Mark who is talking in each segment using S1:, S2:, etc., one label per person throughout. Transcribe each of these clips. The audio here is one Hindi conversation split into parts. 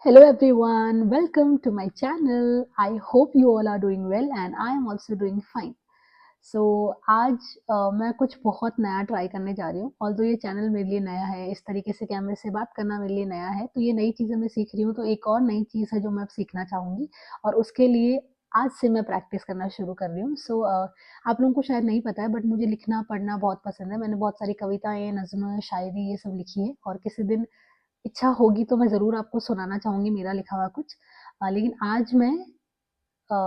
S1: Hello everyone, welcome to my channel. I hope you all are doing well and I am also doing fine. So आज मैं कुछ बहुत नया ट्राई करने जा रही हूँ। ऑल्दो ये चैनल मेरे लिए नया है, इस तरीके से कैमरे से बात करना मेरे लिए नया है, तो ये नई चीज़ें मैं सीख रही हूँ। तो एक और नई चीज़ है जो मैं अब सीखना चाहूँगी और उसके लिए आज से मैं प्रैक्टिस करना शुरू कर रही हूँ। आप लोगों को शायद नहीं पता है बट मुझे लिखना पढ़ना बहुत पसंद है। मैंने बहुत सारी कविताएँ, नज़्म, शायरी ये सब लिखी है और किसी दिन इच्छा होगी तो मैं ज़रूर आपको सुनाना चाहूँगी मेरा लिखा हुआ कुछ। लेकिन आज मैं अ,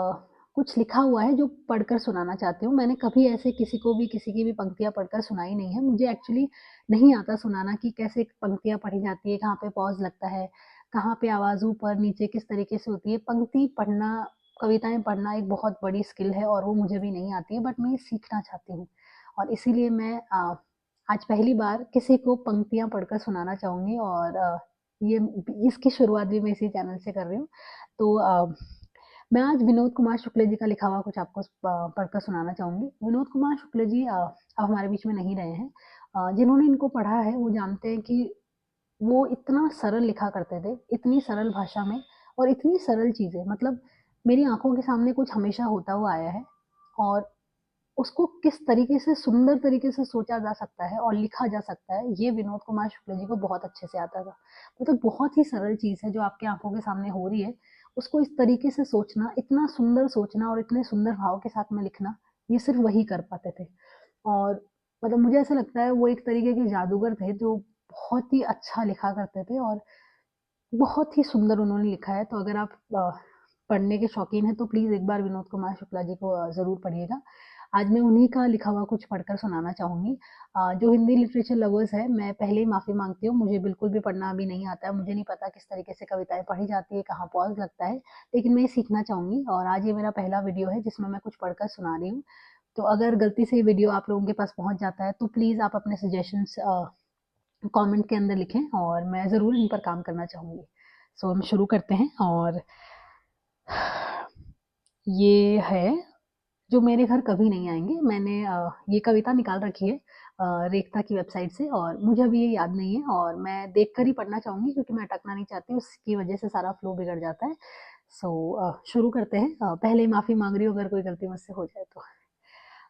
S1: कुछ लिखा हुआ है जो पढ़कर सुनाना चाहती हूँ। मैंने कभी ऐसे किसी को भी किसी की भी पंक्तियाँ पढ़कर सुनाई नहीं है। मुझे एक्चुअली नहीं आता सुनाना कि कैसे पंक्तियाँ पढ़ी जाती है, कहाँ पे पॉज़ लगता है, कहाँ पे आवाज़ ऊपर नीचे किस तरीके से होती है। पंक्ति पढ़ना, कविताएँ पढ़ना एक बहुत बड़ी स्किल है और वो मुझे भी नहीं आती है बट मैं ये सीखना चाहती हूँ। और इसीलिए मैं आज पहली बार किसी को पंक्तियाँ पढ़कर सुनाना चाहूँगी और ये इसकी शुरुआत भी मैं इसी चैनल से कर रही हूँ। तो मैं आज विनोद कुमार शुक्ल जी का लिखा हुआ कुछ आपको पढ़कर सुनाना चाहूँगी। विनोद कुमार शुक्ल जी अब हमारे बीच में नहीं रहे हैं। जिन्होंने इनको पढ़ा है वो जानते हैं कि वो इतना सरल लिखा करते थे, इतनी सरल भाषा में और इतनी सरल चीज़ें, मतलब मेरी आँखों के सामने कुछ हमेशा होता हुआ आया है और उसको किस तरीके से सुंदर तरीके से सोचा जा सकता है और लिखा जा सकता है, ये विनोद कुमार शुक्ल जी को बहुत अच्छे से आता था। मतलब बहुत ही सरल चीज़ है जो आपकी आँखों के सामने हो रही है, उसको इस तरीके से सोचना, इतना सुंदर सोचना और इतने सुंदर भाव के साथ में लिखना, ये सिर्फ़ वही कर पाते थे। और मतलब मुझे ऐसा लगता है वो एक तरीके के जादूगर थे जो बहुत ही अच्छा लिखा करते थे और बहुत ही सुंदर उन्होंने लिखा है। तो अगर आप पढ़ने के शौकीन हैं तो प्लीज़ एक बार विनोद कुमार शुक्ला जी को ज़रूर पढ़िएगा। आज मैं उन्हीं का लिखा हुआ कुछ पढ़कर सुनाना चाहूँगी। जो हिंदी लिटरेचर लवर्स हैं, मैं पहले ही माफ़ी माँगती हूँ, मुझे बिल्कुल भी पढ़ना अभी नहीं आता है, मुझे नहीं पता किस तरीके से कविताएँ पढ़ी जाती है, कहाँ पॉज़ लगता है, लेकिन मैं ये सीखना चाहूँगी और आज ये मेरा पहला वीडियो है जिसमें मैं कुछ पढ़कर सुना रही हूँ। तो अगर गलती से ये वीडियो आप लोगों के पास पहुँच जाता है तो प्लीज़ आप अपने सजेशंस कमेंट के अंदर लिखें और मैं ज़रूर इन पर काम करना चाहूँगी। हम शुरू करते हैं और ये है जो मेरे घर कभी नहीं आएँगे। मैंने ये कविता निकाल रखी है रेखता की वेबसाइट से और मुझे अभी ये याद नहीं है और मैं देखकर ही पढ़ना चाहूँगी क्योंकि मैं अटकना नहीं चाहती, उसकी वजह से सारा फ्लो बिगड़ जाता है। शुरू करते हैं। पहले ही माफ़ी माँग रही हूँ अगर कोई गलती मुझसे हो जाए तो।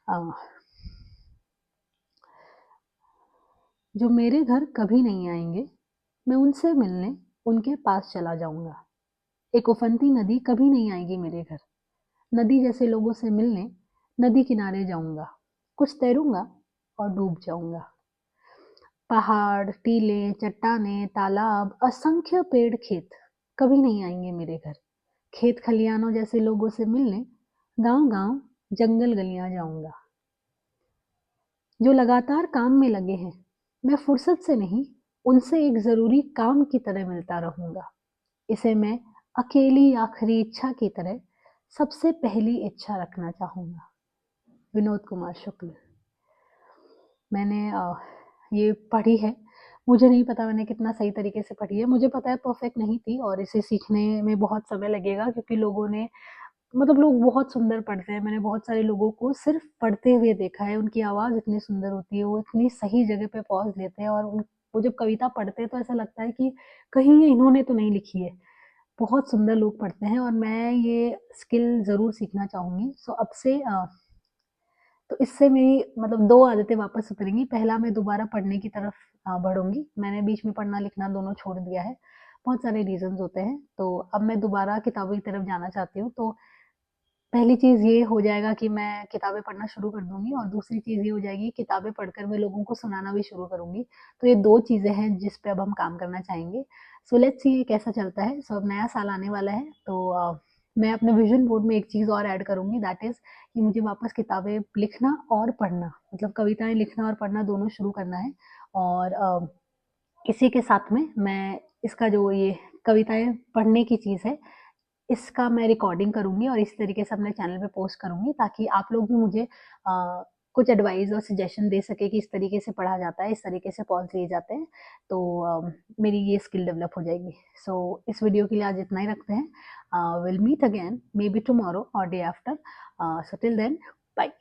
S1: अ, जो मेरे घर कभी नहीं आएँगे, मैं उनसे मिलने उनके पास चला जाऊँगा। एक उफनती नदी कभी नहीं आएगी मेरे घर। नदी जैसे लोगों से मिलने नदी किनारे जाऊँगा। कुछ तैरूँगा और डूब जाऊँगा। पहाड़, टीले, चट्टानें, तालाब, असंख्य पेड़, खेत कभी नहीं आएँगे मेरे घर। खेत खलियानों जैसे लोगों से मिलने गाँव-गाँव, जंगल-गलियाँ जाऊँगा। जो लगातार काम में लगे हैं, मैं फुर्सत से नहीं, उनसे एक ज़रूरी काम की तरह मिलता रहूँगा। इसे मैं अकेली आखिरी इच्छा की तरह सबसे पहली इच्छा रखना चाहूँगा। विनोद कुमार शुक्ल। मैंने ये पढ़ी है। मुझे नहीं पता मैंने कितना सही तरीके से पढ़ी है। मुझे पता है परफ़ेक्ट नहीं थी और इसे सीखने में बहुत समय लगेगा क्योंकि लोगों ने, मतलब लोग बहुत सुंदर पढ़ते हैं। मैंने बहुत सारे लोगों को सिर्फ़ पढ़ते हुए देखा है। उनकी आवाज़ इतनी सुंदर होती है, वो इतनी सही जगह पे पॉज़ लेते हैं और वो जब कविता पढ़ते हैं तो ऐसा लगता है कि कहीं ये इन्होंने तो नहीं लिखी है। बहुत सुंदर लोग पढ़ते हैं और मैं ये स्किल ज़रूर सीखना चाहूँगी। अब से तो इससे मेरी मतलब 2 आदतें वापस उतरेंगी। पहला, मैं दोबारा पढ़ने की तरफ बढ़ूँगी। मैंने बीच में पढ़ना-लिखना दोनों छोड़ दिया है। बहुत सारे रीज़न्स होते हैं, तो अब मैं दोबारा किताबों की तरफ जाना चाहती हूँ। तो पहली चीज़ ये हो जाएगा कि मैं किताबें पढ़ना शुरू कर दूँगी और दूसरी चीज़ ये हो जाएगी किताबें पढ़कर मैं लोगों को सुनाना भी शुरू करूँगी। तो ये 2 चीज़ें हैं जिस पे अब हम काम करना चाहेंगे। लेट्स सी ये कैसा चलता है। अब नया साल आने वाला है तो मैं अपने विज़न बोर्ड में एक चीज़ और ऐड करूँगी, दैट इज़ कि मुझे वापस किताबें लिखना और पढ़ना, मतलब कविताएँ लिखना और पढ़ना दोनों शुरू करना है। और इसी के साथ में मैं इसका जो ये कविताएँ पढ़ने की चीज़ है, इसका मैं रिकॉर्डिंग करूँगी और इसी तरीके से अपने चैनल पे पोस्ट करूँगी ताकि आप लोग भी मुझे कुछ एडवाइस और सजेशन दे सकें कि इस तरीके से पढ़ा जाता है, इस तरीके से पॉज़ लिए जाते हैं। तो मेरी ये स्किल डेवलप हो जाएगी। इस वीडियो के लिए आज इतना ही रखते हैं। Will meet again may be tomorrow और day after. Till then bye.